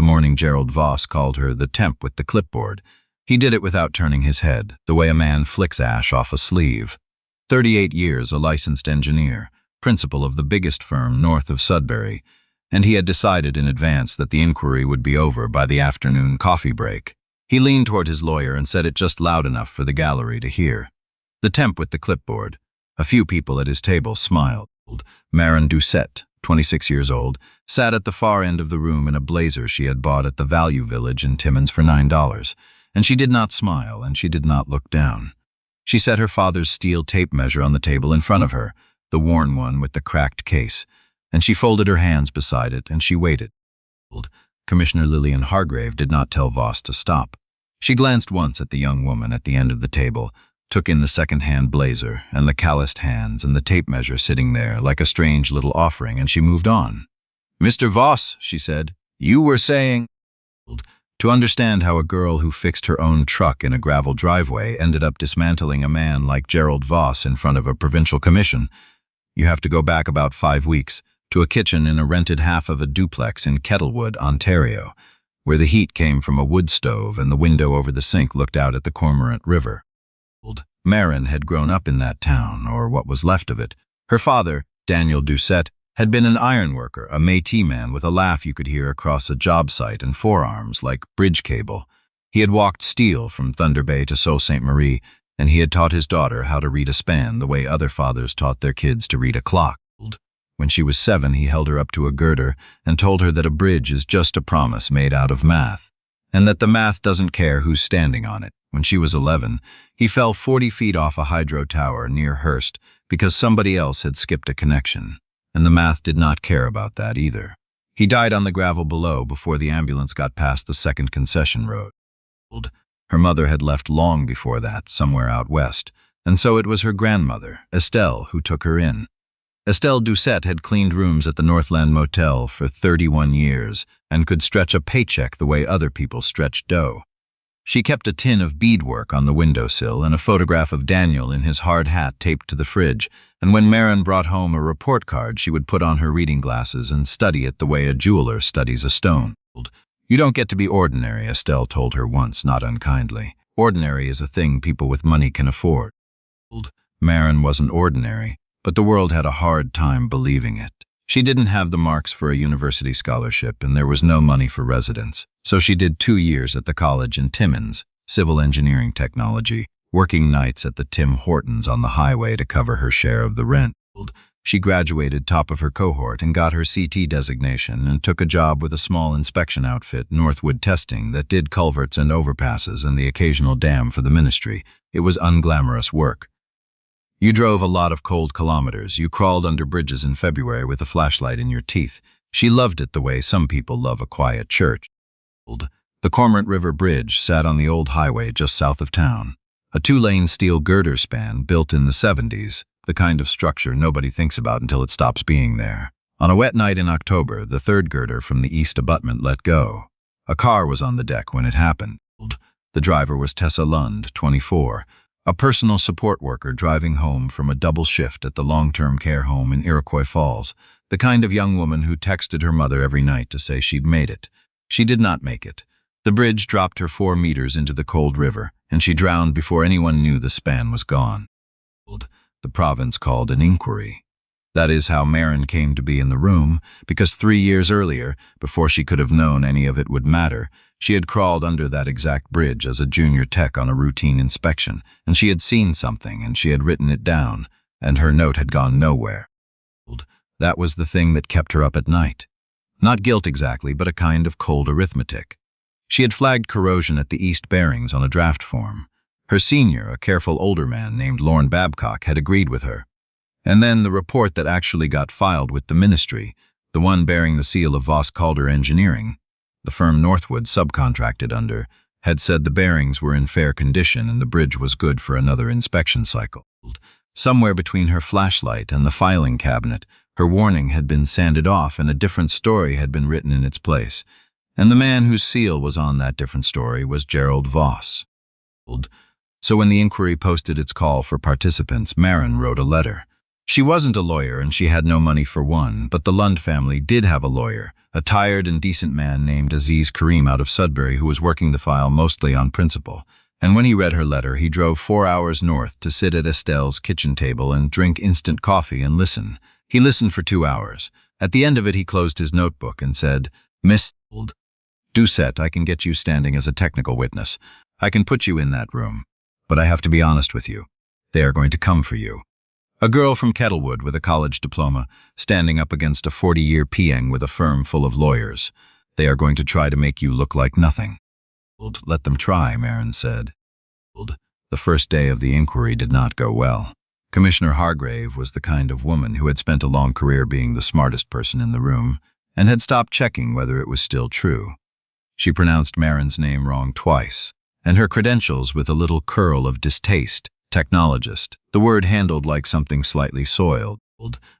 The morning Gerald Voss called her the temp with the clipboard. He did it without turning his head, the way a man flicks ash off a sleeve. 38 years, a licensed engineer, principal of the biggest firm north of Sudbury, and he had decided in advance that the inquiry would be over by the afternoon coffee break. He leaned toward his lawyer and said it just loud enough for the gallery to hear. The temp with the clipboard. A few people at his table smiled. Maren Doucette, 26 years old, sat at the far end of the room in a blazer she had bought at the Value Village in Timmins for $9, and she did not smile and she did not look down. She set her father's steel tape measure on the table in front of her, the worn one with the cracked case, and she folded her hands beside it and she waited. Commissioner Lillian Hargrave did not tell Voss to stop. She glanced once at the young woman at the end of the table, took in the second-hand blazer and the calloused hands and the tape measure sitting there like a strange little offering, and she moved on. "Mr. Voss," she said, "you were saying—" To understand how a girl who fixed her own truck in a gravel driveway ended up dismantling a man like Gerald Voss in front of a provincial commission, you have to go back about 5 weeks to a kitchen in a rented half of a duplex in Kettlewood, Ontario, where the heat came from a wood stove and the window over the sink looked out at the Cormorant River. Maren had grown up in that town, or what was left of it. Her father, Daniel Doucette, had been an ironworker, a Métis man with a laugh you could hear across a job site and forearms like bridge cable. He had walked steel from Thunder Bay to Sault Ste. Marie, and he had taught his daughter how to read a span the way other fathers taught their kids to read a clock. When she was 7, he held her up to a girder and told her that a bridge is just a promise made out of math, and that the math doesn't care who's standing on it. When she was 11, he fell 40 feet off a hydro tower near Hearst because somebody else had skipped a connection, and the math did not care about that either. He died on the gravel below before the ambulance got past the second concession road. Her mother had left long before that, somewhere out west, and so it was her grandmother, Estelle, who took her in. Estelle Doucette had cleaned rooms at the Northland Motel for 31 years and could stretch a paycheck the way other people stretched dough. She kept a tin of beadwork on the windowsill and a photograph of Daniel in his hard hat taped to the fridge, and when Maren brought home a report card, she would put on her reading glasses and study it the way a jeweler studies a stone. "You don't get to be ordinary," Estelle told her once, not unkindly. "Ordinary is a thing people with money can afford." Maren wasn't ordinary, but the world had a hard time believing it. She didn't have the marks for a university scholarship, and there was no money for residence, so she did 2 years at the college in Timmins, civil engineering technology, working nights at the Tim Hortons on the highway to cover her share of the rent. She graduated top of her cohort and got her CT designation and took a job with a small inspection outfit, Northwood Testing, that did culverts and overpasses and the occasional dam for the ministry. It was unglamorous work. You drove a lot of cold kilometers. You crawled under bridges in February with a flashlight in your teeth. She loved it the way some people love a quiet church. The Cormorant River Bridge sat on the old highway just south of town. A 2-lane steel girder span built in the 70s, the kind of structure nobody thinks about until it stops being there. On a wet night in October, the third girder from the east abutment let go. A car was on the deck when it happened. The driver was Tessa Lund, 24, a personal support worker driving home from a double shift at the long-term care home in Iroquois Falls, the kind of young woman who texted her mother every night to say she'd made it. She did not make it. The bridge dropped her 4 meters into the cold river, and she drowned before anyone knew the span was gone. The province called an inquiry. That is how Maren came to be in the room, because 3 years earlier, before she could have known any of it would matter, she had crawled under that exact bridge as a junior tech on a routine inspection, and she had seen something, and she had written it down, and her note had gone nowhere. That was the thing that kept her up at night. Not guilt exactly, but a kind of cold arithmetic. She had flagged corrosion at the east bearings on a draft form. Her senior, a careful older man named Lorne Babcock, had agreed with her. And then the report that actually got filed with the ministry, the one bearing the seal of Voss Calder Engineering, the firm Northwood subcontracted under, had said the bearings were in fair condition and the bridge was good for another inspection cycle. Somewhere between her flashlight and the filing cabinet, her warning had been sanded off and a different story had been written in its place. And the man whose seal was on that different story was Gerald Voss. So when the inquiry posted its call for participants, Maren wrote a letter. She wasn't a lawyer and she had no money for one, but the Lund family did have a lawyer, a tired and decent man named Aziz Karim out of Sudbury who was working the file mostly on principle. And when he read her letter, he drove 4 hours north to sit at Estelle's kitchen table and drink instant coffee and listen. He listened for 2 hours. At the end of it, he closed his notebook and said, "Miss Doucette, I can get you standing as a technical witness. I can put you in that room. But I have to be honest with you. They are going to come for you." A girl from Kettlewood with a college diploma, standing up against a 40-year peeng with a firm full of lawyers. They are going to try to make you look like nothing. Let them try, Maren said. The first day of the inquiry did not go well. Commissioner Hargrave was the kind of woman who had spent a long career being the smartest person in the room, and had stopped checking whether it was still true. She pronounced Maren's name wrong twice, and her credentials with a little curl of distaste. Technologist, the word handled like something slightly soiled.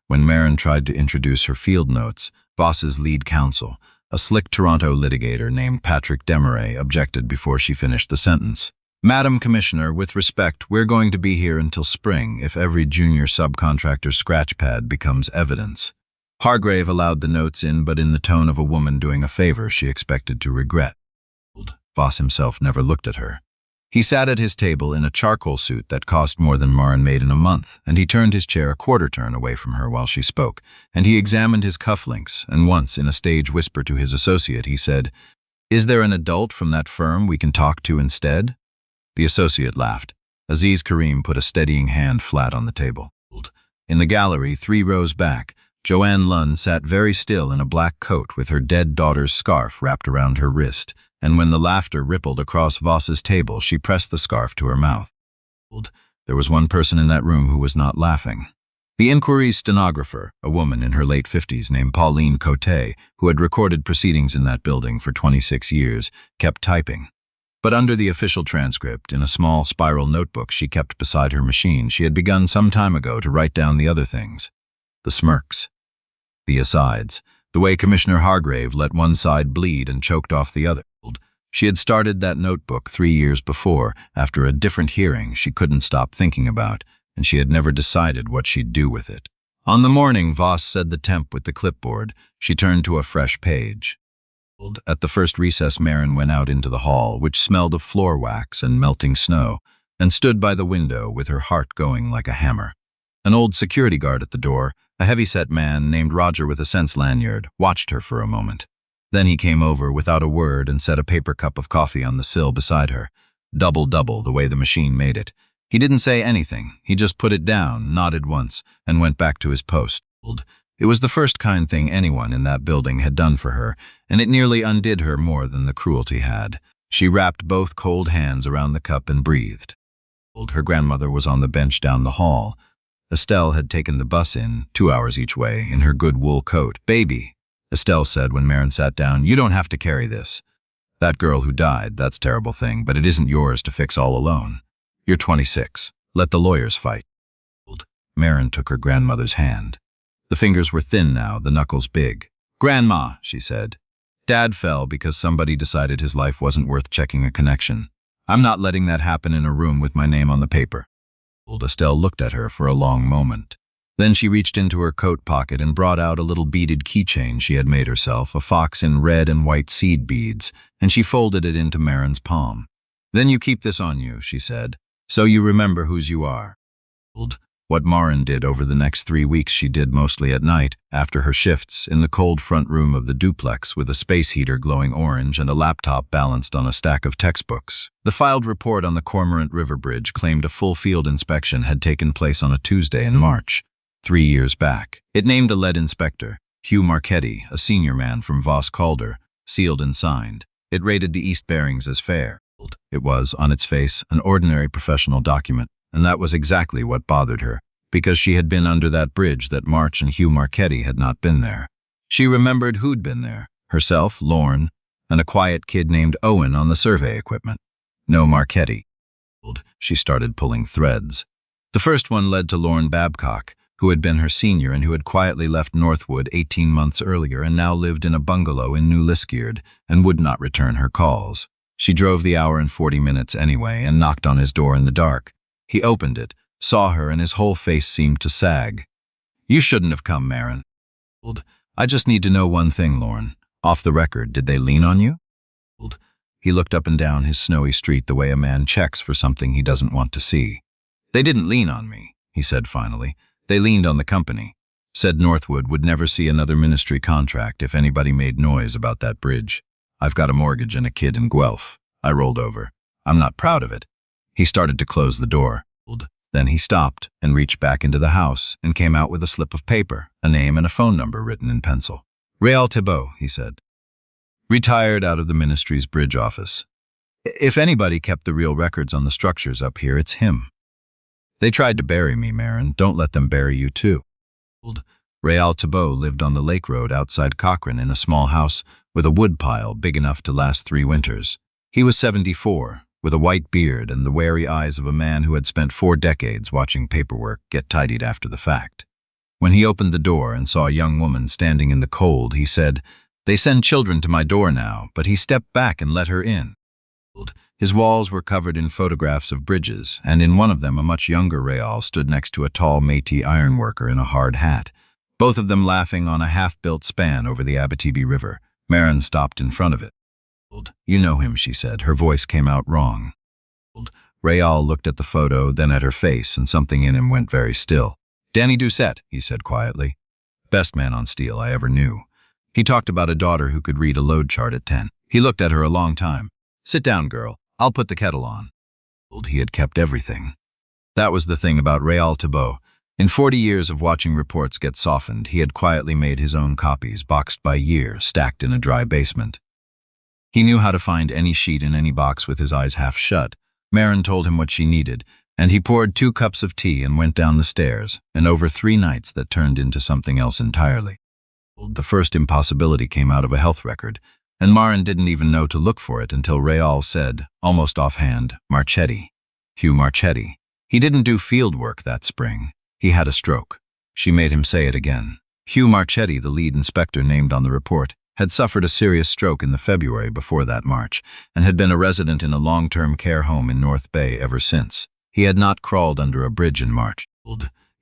When Maren tried to introduce her field notes, Voss's lead counsel, a slick Toronto litigator named Patrick Desmarais, objected before she finished the sentence. "Madam Commissioner, with respect, we're going to be here until spring if every junior subcontractor's scratch pad becomes evidence." Hargrave allowed the notes in, but in the tone of a woman doing a favor she expected to regret. Voss himself never looked at her. He sat at his table in a charcoal suit that cost more than Maren made in a month, and he turned his chair a quarter turn away from her while she spoke, and he examined his cufflinks, and once, in a stage whisper to his associate, he said, "Is there an adult from that firm we can talk to instead?" The associate laughed. Aziz Karim put a steadying hand flat on the table. In the gallery, 3 rows back, Joanne Lund sat very still in a black coat with her dead daughter's scarf wrapped around her wrist, and when the laughter rippled across Voss's table, she pressed the scarf to her mouth. There was one person in that room who was not laughing. The inquiry's stenographer, a woman in her late 50s named Pauline Cote, who had recorded proceedings in that building for 26 years, kept typing. But under the official transcript, in a small spiral notebook she kept beside her machine, she had begun some time ago to write down the other things. The smirks. The asides. The way Commissioner Hargrave let one side bleed and choked off the other. She had started that notebook 3 years before, after a different hearing she couldn't stop thinking about, and she had never decided what she'd do with it. On the morning Voss said the temp with the clipboard, she turned to a fresh page. At the first recess, Maren went out into the hall, which smelled of floor wax and melting snow, and stood by the window with her heart going like a hammer. An old security guard at the door, a heavy-set man named Roger with a sense lanyard, watched her for a moment. Then he came over without a word and set a paper cup of coffee on the sill beside her. Double-double, the way the machine made it. He didn't say anything. He just put it down, nodded once, and went back to his post. It was the first kind thing anyone in that building had done for her, and it nearly undid her more than the cruelty had. She wrapped both cold hands around the cup and breathed. Her grandmother was on the bench down the hall. Estelle had taken the bus in, 2 hours each way, in her good wool coat. "Baby," Estelle said when Maren sat down, "you don't have to carry this. That girl who died, that's a terrible thing, but it isn't yours to fix all alone. You're 26. Let the lawyers fight." Maren took her grandmother's hand. The fingers were thin now, the knuckles big. "Grandma," she said, "Dad fell because somebody decided his life wasn't worth checking a connection. I'm not letting that happen in a room with my name on the paper." Estelle looked at her for a long moment. Then she reached into her coat pocket and brought out a little beaded keychain she had made herself, a fox in red and white seed beads, and she folded it into Maren's palm. "Then you keep this on you," she said, "so you remember whose you are." What Maren did over the next 3 weeks she did mostly at night, after her shifts, in the cold front room of the duplex with a space heater glowing orange and a laptop balanced on a stack of textbooks. The filed report on the Cormorant River Bridge claimed a full field inspection had taken place on a Tuesday in March, 3 years back. It named a lead inspector, Hugh Marchetti, a senior man from Voss Calder, sealed and signed. It rated the east bearings as fair. It was, on its face, an ordinary professional document, and that was exactly what bothered her, because she had been under that bridge that March and Hugh Marchetti had not been there. She remembered who'd been there, herself, Lorne, and a quiet kid named Owen on the survey equipment. No Marchetti. She started pulling threads. The first one led to Lorne Babcock, who had been her senior and who had quietly left Northwood 18 months earlier and now lived in a bungalow in New Liskeard and would not return her calls. She drove the hour and 40 minutes anyway and knocked on his door in the dark. He opened it, saw her, and his whole face seemed to sag. You shouldn't have come, Maren. I just need to know one thing, Lorne. Off the record, did they lean on you? He looked up and down his snowy street the way a man checks for something he doesn't want to see. They didn't lean on me, he said finally. They leaned on the company. Said Northwood would never see another ministry contract if anybody made noise about that bridge. I've got a mortgage and a kid in Guelph. I rolled over. I'm not proud of it. He started to close the door. Then he stopped and reached back into the house and came out with a slip of paper, a name and a phone number written in pencil. Réal Thibault, he said. Retired out of the ministry's bridge office. If anybody kept the real records on the structures up here, it's him. They tried to bury me, Maren. Don't let them bury you too. Réal Thibault lived on the lake road outside Cochrane in a small house with a wood pile big enough to last 3 winters. He was 74, with a white beard and the wary eyes of a man who had spent 4 decades watching paperwork get tidied after the fact. When he opened the door and saw a young woman standing in the cold, he said, "They send children to my door now," but he stepped back and let her in. His walls were covered in photographs of bridges, and in one of them a much younger Réal stood next to a tall Métis ironworker in a hard hat, both of them laughing on a half-built span over the Abitibi River. Maren stopped in front of it. "You know him," she said. Her voice came out wrong. Réal looked at the photo, then at her face, and something in him went very still. "Danny Doucette," he said quietly. "Best man on steel I ever knew. He talked about a daughter who could read a load chart at 10. He looked at her a long time. 'Sit down, girl. I'll put the kettle on.'" He had kept everything. That was the thing about Réal Thibault. In 40 years of watching reports get softened, he had quietly made his own copies, boxed by year, stacked in a dry basement. He knew how to find any sheet in any box with his eyes half shut. Maren told him what she needed, and he poured 2 cups of tea and went down the stairs, and over 3 nights that turned into something else entirely. The first impossibility came out of a health record, and Maren didn't even know to look for it until Réal said, almost offhand, "Marchetti. Hugh Marchetti. He didn't do field work that spring. He had a stroke." She made him say it again. Hugh Marchetti, the lead inspector named on the report, had suffered a serious stroke in the February before that March, and had been a resident in a long-term care home in North Bay ever since. He had not crawled under a bridge in March.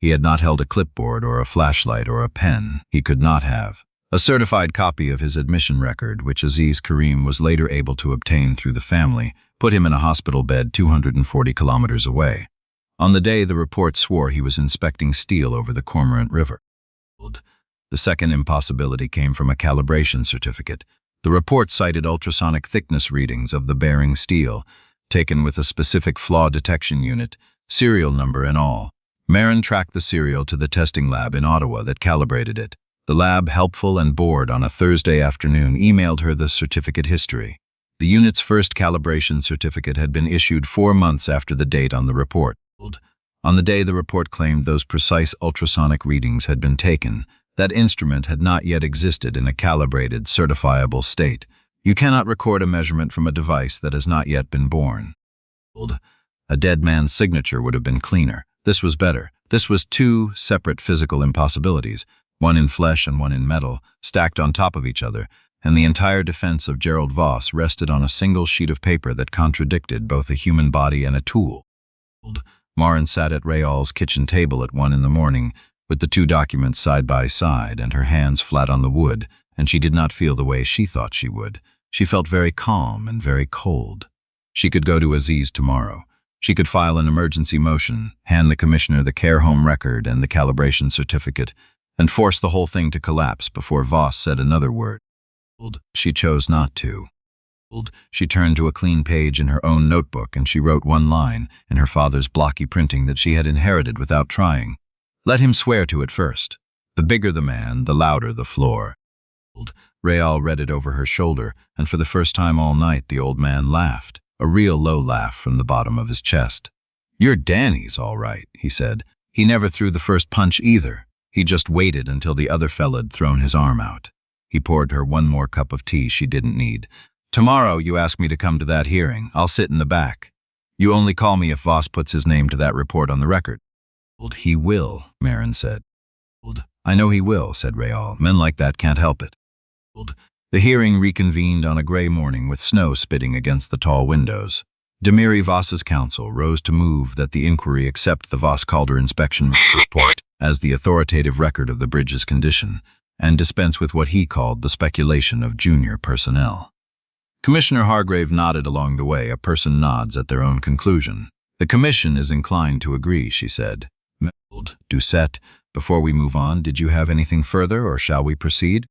He had not held a clipboard or a flashlight or a pen. He could not have. A certified copy of his admission record, which Aziz Karim was later able to obtain through the family, put him in a hospital bed 240 kilometers away. On the day the report swore he was inspecting steel over the Cormorant River. The second impossibility came from a calibration certificate. The report cited ultrasonic thickness readings of the bearing steel, taken with a specific flaw detection unit, serial number and all. Maren tracked the serial to the testing lab in Ottawa that calibrated it. The lab, helpful and bored on a Thursday afternoon, emailed her the certificate history. The unit's first calibration certificate had been issued 4 months after the date on the report. On the day the report claimed those precise ultrasonic readings had been taken, that instrument had not yet existed in a calibrated, certifiable state. You cannot record a measurement from a device that has not yet been born. A dead man's signature would have been cleaner. This was better. This was 2 separate physical impossibilities, one in flesh and one in metal, stacked on top of each other, and the entire defense of Gerald Voss rested on a single sheet of paper that contradicted both a human body and a tool. Maren sat at Réal's kitchen table at 1 in the morning, with the 2 documents side by side and her hands flat on the wood, and she did not feel the way she thought she would. She felt very calm and very cold. She could go to Aziz tomorrow. She could file an emergency motion, hand the commissioner the care home record and the calibration certificate, and force the whole thing to collapse before Voss said another word. She chose not to. She turned to a clean page in her own notebook and she wrote 1 line in her father's blocky printing that she had inherited without trying. Let him swear to it first. The bigger the man, the louder the floor. Réal read it over her shoulder, and for the first time all night the old man laughed, a real low laugh from the bottom of his chest. "You're Danny's, all right," he said. He never threw the first punch either. He just waited until the other fella'd thrown his arm out. He poured her 1 more cup of tea she didn't need. "Tomorrow you ask me to come to that hearing. I'll sit in the back. You only call me if Voss puts his name to that report on the record." "He will," Maren said. "I know he will," said Réal. "Men like that can't help it." The hearing reconvened on a gray morning with snow spitting against the tall windows. Demiri Voss's counsel rose to move that the inquiry accept the Voss-Calder inspection report. as the authoritative record of the bridge's condition, and dispense with what he called the speculation of junior personnel. Commissioner Hargrave nodded along the way. A person nods at their own conclusion. The commission is inclined to agree, she said. Maren Doucette, before we move on, did you have anything further, or shall we proceed?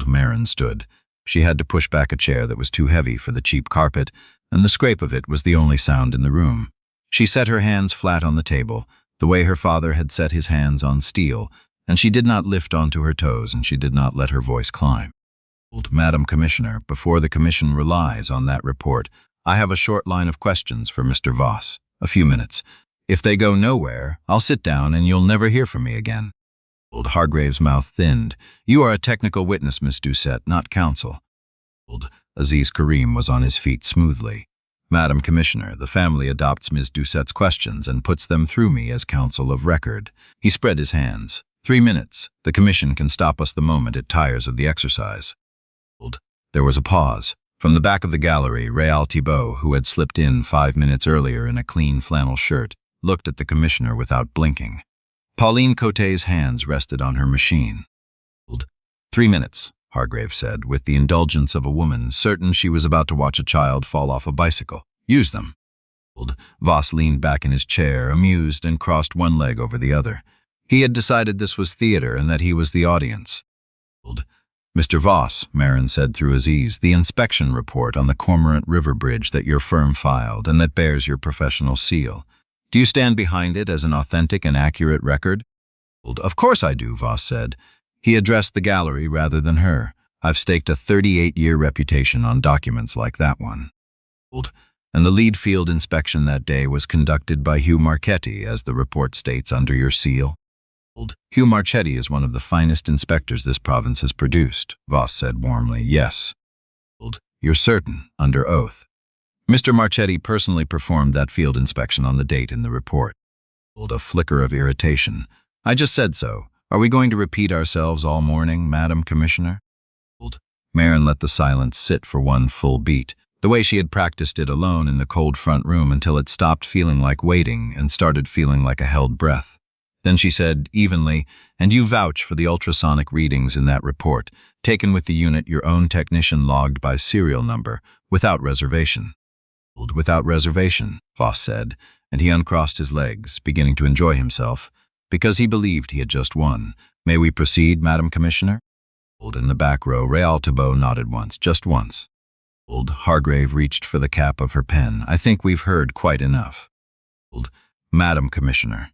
Maren stood. She had to push back a chair that was too heavy for the cheap carpet, and the scrape of it was the only sound in the room. She set her hands flat on the table, the way her father had set his hands on steel, and she did not lift onto her toes, and she did not let her voice climb. Madam Commissioner, before the Commission relies on that report, I have a short line of questions for Mr. Voss. A few minutes. If they go nowhere, I'll sit down and you'll never hear from me again. Hargrave's mouth thinned. You are a technical witness, Miss Doucette, not counsel. Aziz Karim was on his feet smoothly. Madam Commissioner, the family adopts Ms. Doucette's questions and puts them through me as counsel of record. He spread his hands. 3 minutes. The Commission can stop us the moment it tires of the exercise. There was a pause. From the back of the gallery, Real Thibault, who had slipped in 5 minutes earlier in a clean flannel shirt, looked at the Commissioner without blinking. Pauline Cote's hands rested on her machine. 3 minutes, Hargrave said, with the indulgence of a woman certain she was about to watch a child fall off a bicycle. Use them. Voss leaned back in his chair, amused, and crossed one leg over the other. He had decided this was theater and that he was the audience. Mr. Voss, Maren said through Aziz, the inspection report on the Cormorant River Bridge that your firm filed and that bears your professional seal. Do you stand behind it as an authentic and accurate record? Of course I do, Voss said. He addressed the gallery rather than her. I've staked a 38-year reputation on documents like that one. And the lead field inspection that day was conducted by Hugh Marchetti, as the report states under your seal. Hugh Marchetti is one of the finest inspectors this province has produced, Voss said warmly. Yes. You're certain, under oath. Mr. Marchetti personally performed that field inspection on the date in the report. A flicker of irritation. I just said so. Are we going to repeat ourselves all morning, Madam Commissioner? Maren let the silence sit for one full beat, the way she had practiced it alone in the cold front room until it stopped feeling like waiting and started feeling like a held breath. Then she said, evenly, and you vouch for the ultrasonic readings in that report, taken with the unit your own technician logged by serial number, without reservation. Without reservation, Voss said, and he uncrossed his legs, beginning to enjoy himself, because he believed he had just won. May we proceed, Madam Commissioner? In the back row, Real Thibault nodded once, just once. Hargrave reached for the cap of her pen. I think we've heard quite enough. Madam Commissioner.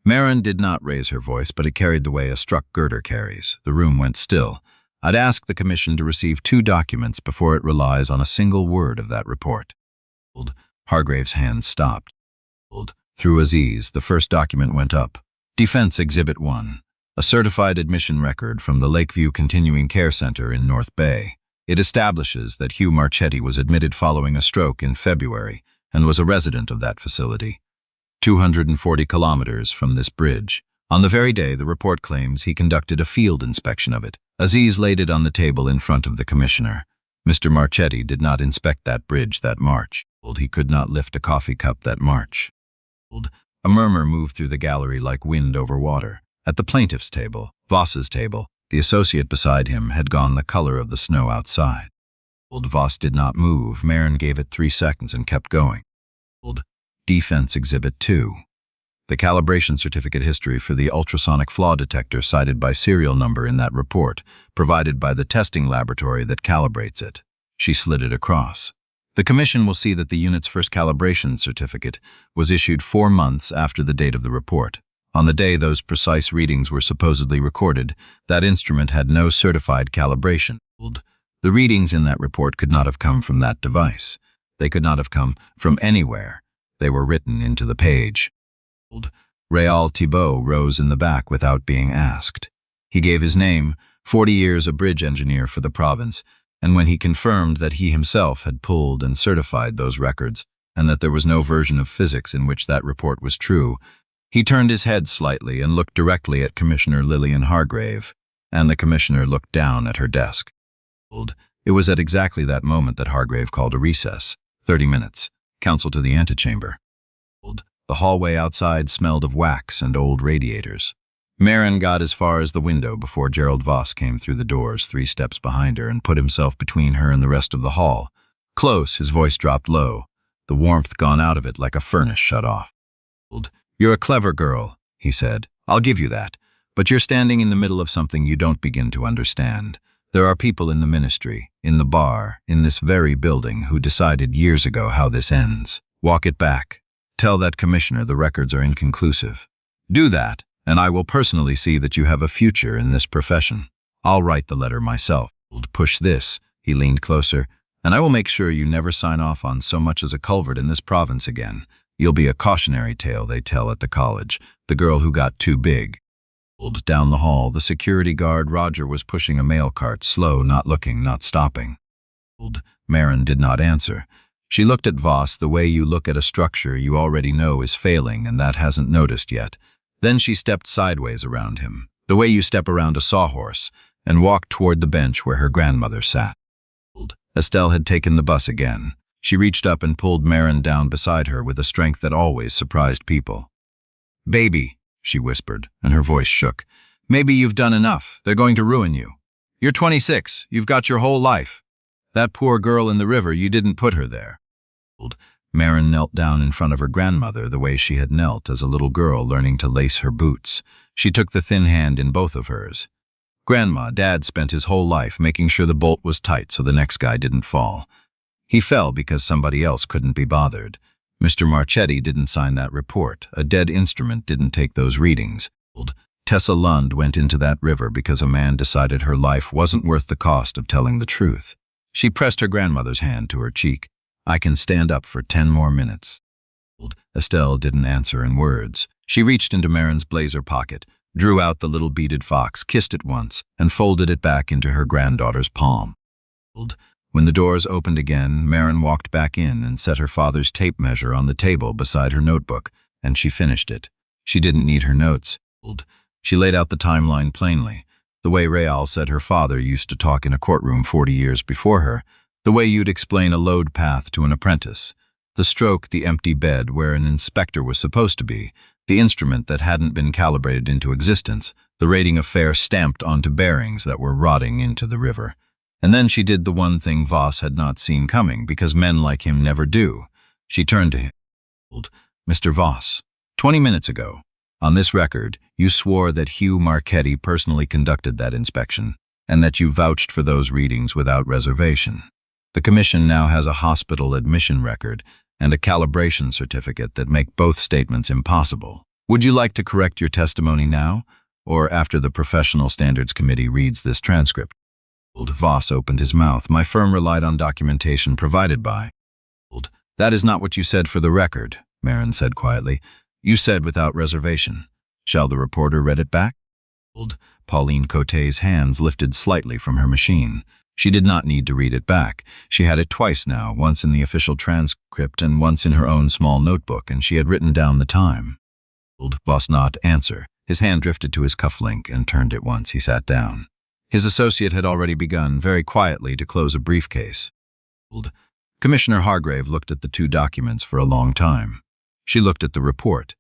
Maren did not raise her voice, but it carried the way a struck girder carries. The room went still. I'd ask the Commission to receive 2 documents before it relies on a single word of that report. Hargrave's hand stopped. Through Aziz, the first document went up. Defense Exhibit 1. A certified admission record from the Lakeview Continuing Care Center in North Bay. It establishes that Hugh Marchetti was admitted following a stroke in February and was a resident of that facility. 240 kilometers from this bridge. On the very day the report claims he conducted a field inspection of it. Aziz laid it on the table in front of the Commissioner. Mr. Marchetti did not inspect that bridge that March. He could not lift a coffee cup that March. A murmur moved through the gallery like wind over water. At the plaintiff's table, Voss's table, the associate beside him had gone the color of the snow outside. Voss did not move. Maren gave it 3 seconds and kept going. Defense Exhibit 2. The calibration certificate history for the ultrasonic flaw detector cited by serial number in that report, provided by the testing laboratory that calibrates it. She slid it across. The Commission will see that the unit's first calibration certificate was issued 4 months after the date of the report. On the day those precise readings were supposedly recorded, that instrument had no certified calibration. The readings in that report could not have come from that device. They could not have come from anywhere. They were written into the page. Real Thibault rose in the back without being asked. He gave his name, 40 years a bridge engineer for the province, and when he confirmed that he himself had pulled and certified those records, and that there was no version of physics in which that report was true, he turned his head slightly and looked directly at Commissioner Lillian Hargrave, and the Commissioner looked down at her desk. It was at exactly that moment that Hargrave called a recess. 30 minutes. Counsel to the antechamber. The hallway outside smelled of wax and old radiators. Maren got as far as the window before Gerald Voss came through the doors 3 steps behind her and put himself between her and the rest of the hall. Close, his voice dropped low, the warmth gone out of it like a furnace shut off. "You're a clever girl," he said. "I'll give you that. But you're standing in the middle of something you don't begin to understand. There are people in the ministry, in the bar, in this very building who decided years ago how this ends. Walk it back. Tell that commissioner the records are inconclusive. Do that, and I will personally see that you have a future in this profession. I'll write the letter myself. Push this," he leaned closer, "and I will make sure you never sign off on so much as a culvert in this province again. You'll be a cautionary tale they tell at the college, the girl who got too big." Down the hall, the security guard Roger was pushing a mail cart, slow, not looking, not stopping. Maren did not answer. She looked at Voss the way you look at a structure you already know is failing and that hasn't noticed yet. Then she stepped sideways around him, the way you step around a sawhorse, and walked toward the bench where her grandmother sat. Estelle had taken the bus again. She reached up and pulled Maren down beside her with a strength that always surprised people. "Baby," she whispered, and her voice shook. "Maybe you've done enough. They're going to ruin you. You're 26. You've got your whole life. That poor girl in the river, you didn't put her there." Maren knelt down in front of her grandmother the way she had knelt as a little girl learning to lace her boots. She took the thin hand in both of hers. "Grandma, Dad spent his whole life making sure the bolt was tight so the next guy didn't fall. He fell because somebody else couldn't be bothered. Mr. Marchetti didn't sign that report. A dead instrument didn't take those readings. Tessa Lund went into that river because a man decided her life wasn't worth the cost of telling the truth." She pressed her grandmother's hand to her cheek. "I can stand up for 10 more minutes." Estelle didn't answer in words. She reached into Maren's blazer pocket, drew out the little beaded fox, kissed it once, and folded it back into her granddaughter's palm. When the doors opened again, Maren walked back in and set her father's tape measure on the table beside her notebook, and she finished it. She didn't need her notes. She laid out the timeline plainly, the way Real said her father used to talk in a courtroom 40 years before her, the way you'd explain a load path to an apprentice. The stroke, the empty bed where an inspector was supposed to be, the instrument that hadn't been calibrated into existence, the rating of fare stamped onto bearings that were rotting into the river. And then she did the one thing Voss had not seen coming, because men like him never do. She turned to him. "Mr. Voss, 20 minutes ago, on this record, you swore that Hugh Marchetti personally conducted that inspection, and that you vouched for those readings without reservation. The commission now has a hospital admission record and a calibration certificate that make both statements impossible. Would you like to correct your testimony now, or after the Professional Standards Committee reads this transcript?" Voss opened his mouth. "My firm relied on documentation provided by." "That is not what you said for the record," Maren said quietly. "You said without reservation. Shall the reporter read it back?" Pauline Cote's hands lifted slightly from her machine. She did not need to read it back. She had it twice now, once in the official transcript and once in her own small notebook, and she had written down the time. Voss not answer. His hand drifted to his cufflink and turned it once. He sat down. His associate had already begun, very quietly, to close a briefcase. Commissioner Hargrave looked at the 2 documents for a long time. She looked at the report.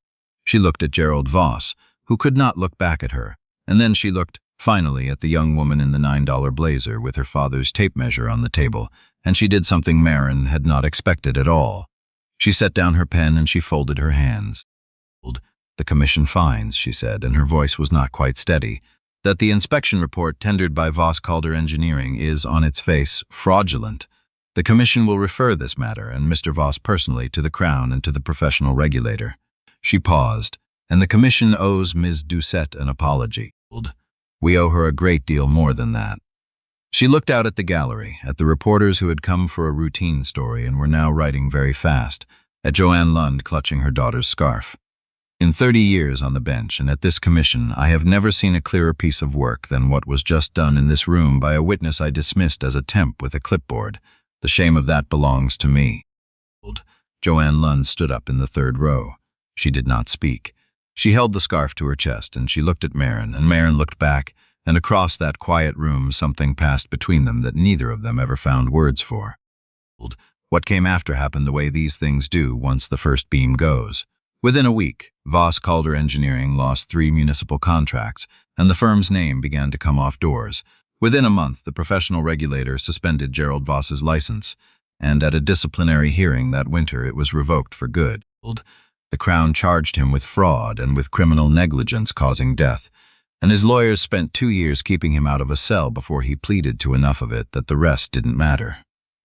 She looked at Gerald Voss, who could not look back at her, and then she looked, finally, at the young woman in the $9 blazer with her father's tape measure on the table, and she did something Maren had not expected at all. She set down her pen and she folded her hands. "The commission finds," she said, and her voice was not quite steady, "that the inspection report tendered by Voss Calder Engineering is, on its face, fraudulent. The commission will refer this matter, and Mr. Voss personally, to the Crown and to the professional regulator." She paused, "And the commission owes Ms. Doucette an apology. We owe her a great deal more than that." She looked out at the gallery, at the reporters who had come for a routine story and were now writing very fast, at Joanne Lund clutching her daughter's scarf. "In 30 years on the bench and at this commission, I have never seen a clearer piece of work than what was just done in this room by a witness I dismissed as a temp with a clipboard. The shame of that belongs to me." Joanne Lund stood up in the 3rd row. She did not speak. She held the scarf to her chest, and she looked at Maren, and Maren looked back, and across that quiet room something passed between them that neither of them ever found words for. What came after happened the way these things do once the first beam goes. Within a week, Voss Calder Engineering lost 3 municipal contracts, and the firm's name began to come off doors. Within a month, the professional regulator suspended Gerald Voss's license, and at a disciplinary hearing that winter it was revoked for good. The Crown charged him with fraud and with criminal negligence causing death, and his lawyers spent 2 years keeping him out of a cell before he pleaded to enough of it that the rest didn't matter.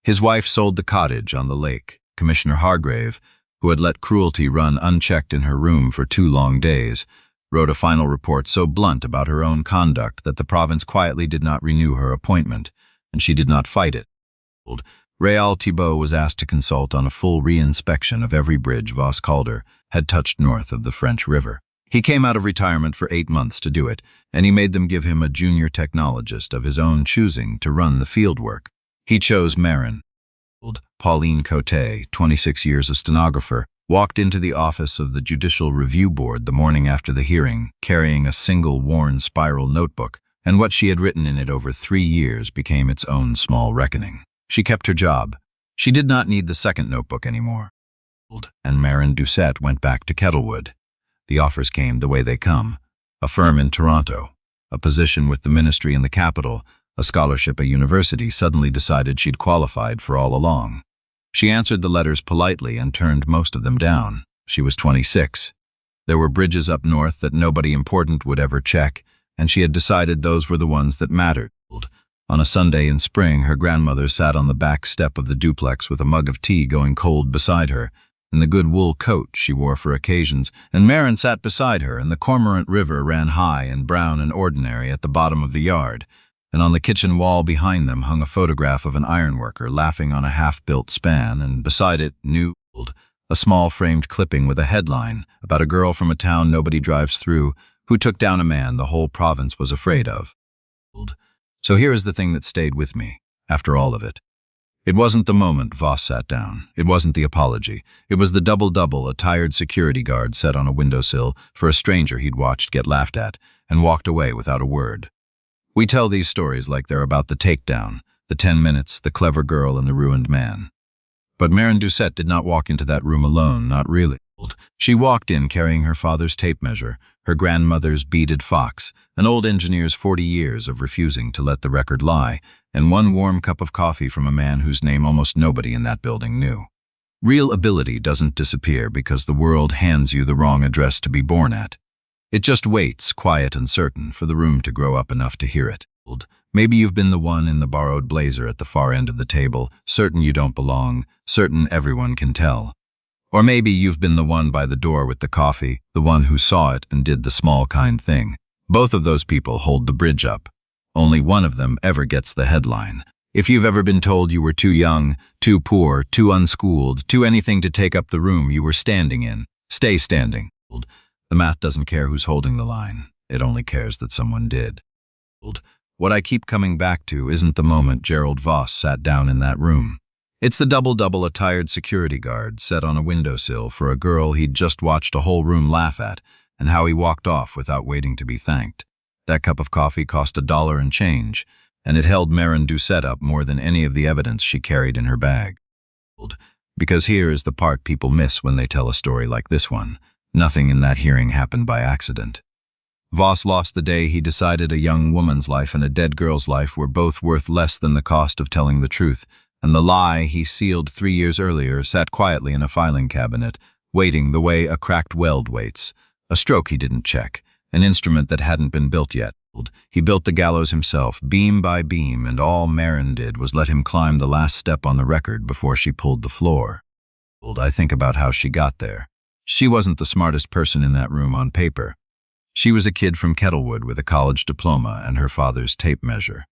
His wife sold the cottage on the lake. Commissioner Hargrave, who had let cruelty run unchecked in her room for 2 long days, wrote a final report so blunt about her own conduct that the province quietly did not renew her appointment, and she did not fight it. Réal Thibault was asked to consult on a full re-inspection of every bridge Voss Calder had touched north of the French River. He came out of retirement for 8 months to do it, and he made them give him a junior technologist of his own choosing to run the field work. He chose Maren. Pauline Cote, 26 years a stenographer, walked into the office of the Judicial Review Board the morning after the hearing, carrying a single worn spiral notebook, and what she had written in it over 3 years became its own small reckoning. She kept her job. She did not need the second notebook anymore. And Maren Doucette went back to Kettlewood. The offers came the way they come. A firm in Toronto, a position with the ministry in the capital, a scholarship at university. Suddenly decided she'd qualified for all along. She answered the letters politely and turned most of them down. She was 26. There were bridges up north that nobody important would ever check, and she had decided those were the ones that mattered. On a Sunday in spring, her grandmother sat on the back step of the duplex with a mug of tea going cold beside her, in the good wool coat she wore for occasions, and Maren sat beside her, and the Cormorant River ran high and brown and ordinary at the bottom of the yard, and on the kitchen wall behind them hung a photograph of an ironworker laughing on a half-built span, and beside it, new, a small framed clipping with a headline about a girl from a town nobody drives through who took down a man the whole province was afraid of. So here is the thing that stayed with me, after all of it. It wasn't the moment Voss sat down. It wasn't the apology. It was the double-double a tired security guard set on a windowsill for a stranger he'd watched get laughed at, and walked away without a word. We tell these stories like they're about the takedown, the 10 minutes, the clever girl, and the ruined man. But Maren Doucette did not walk into that room alone, not really. She walked in carrying her father's tape measure, her grandmother's beaded fox, an old engineer's 40 years of refusing to let the record lie, and 1 warm cup of coffee from a man whose name almost nobody in that building knew. Real ability doesn't disappear because the world hands you the wrong address to be born at. It just waits, quiet and certain, for the room to grow up enough to hear it. Maybe you've been the one in the borrowed blazer at the far end of the table, certain you don't belong, certain everyone can tell. Or maybe you've been the one by the door with the coffee, the one who saw it and did the small kind thing. Both of those people hold the bridge up. Only one of them ever gets the headline. If you've ever been told you were too young, too poor, too unschooled, too anything to take up the room you were standing in, stay standing. The math doesn't care who's holding the line. It only cares that someone did. What I keep coming back to isn't the moment Gerald Voss sat down in that room. It's the double-double a tired security guard set on a windowsill for a girl he'd just watched a whole room laugh at, and how he walked off without waiting to be thanked. That cup of coffee cost $1 and change, and it held Maren Doucette up more than any of the evidence she carried in her bag. Because here is the part people miss when they tell a story like this one. Nothing in that hearing happened by accident. Voss lost the day he decided a young woman's life and a dead girl's life were both worth less than the cost of telling the truth, and the lie he sealed 3 years earlier sat quietly in a filing cabinet, waiting the way a cracked weld waits. A stroke he didn't check, an instrument that hadn't been built yet. He built the gallows himself, beam by beam, and all Maren did was let him climb the last step on the record before she pulled the floor. I think about how she got there. She wasn't the smartest person in that room on paper. She was a kid from Kettlewood with a college diploma and her father's tape measure.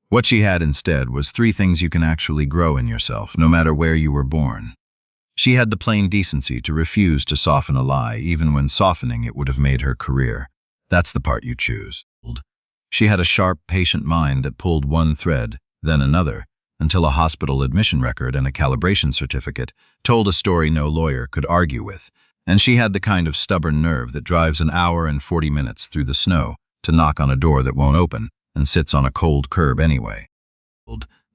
What she had instead was 3 things you can actually grow in yourself, no matter where you were born. She had the plain decency to refuse to soften a lie, even when softening it would have made her career. That's the part you choose. She had a sharp, patient mind that pulled one thread, then another, until a hospital admission record and a calibration certificate told a story no lawyer could argue with. And she had the kind of stubborn nerve that drives an hour and 40 minutes through the snow to knock on a door that won't open and sits on a cold curb anyway.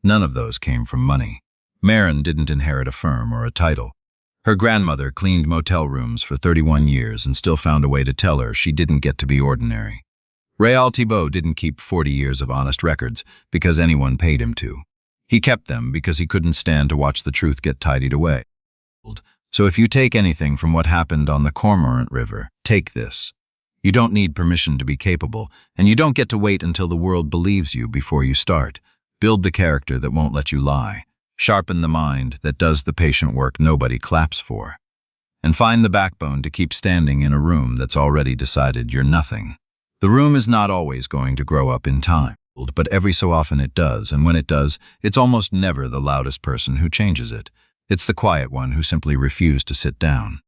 None of those came from money. Maren didn't inherit a firm or a title. Her grandmother cleaned motel rooms for 31 years and still found a way to tell her she didn't get to be ordinary. Réal Thibault didn't keep 40 years of honest records because anyone paid him to. He kept them because he couldn't stand to watch the truth get tidied away. So if you take anything from what happened on the Cormorant River, take this. You don't need permission to be capable, and you don't get to wait until the world believes you before you start. Build the character that won't let you lie. Sharpen the mind that does the patient work nobody claps for. And find the backbone to keep standing in a room that's already decided you're nothing. The room is not always going to grow up in time, but every so often it does, and when it does, it's almost never the loudest person who changes it. It's the quiet one who simply refused to sit down.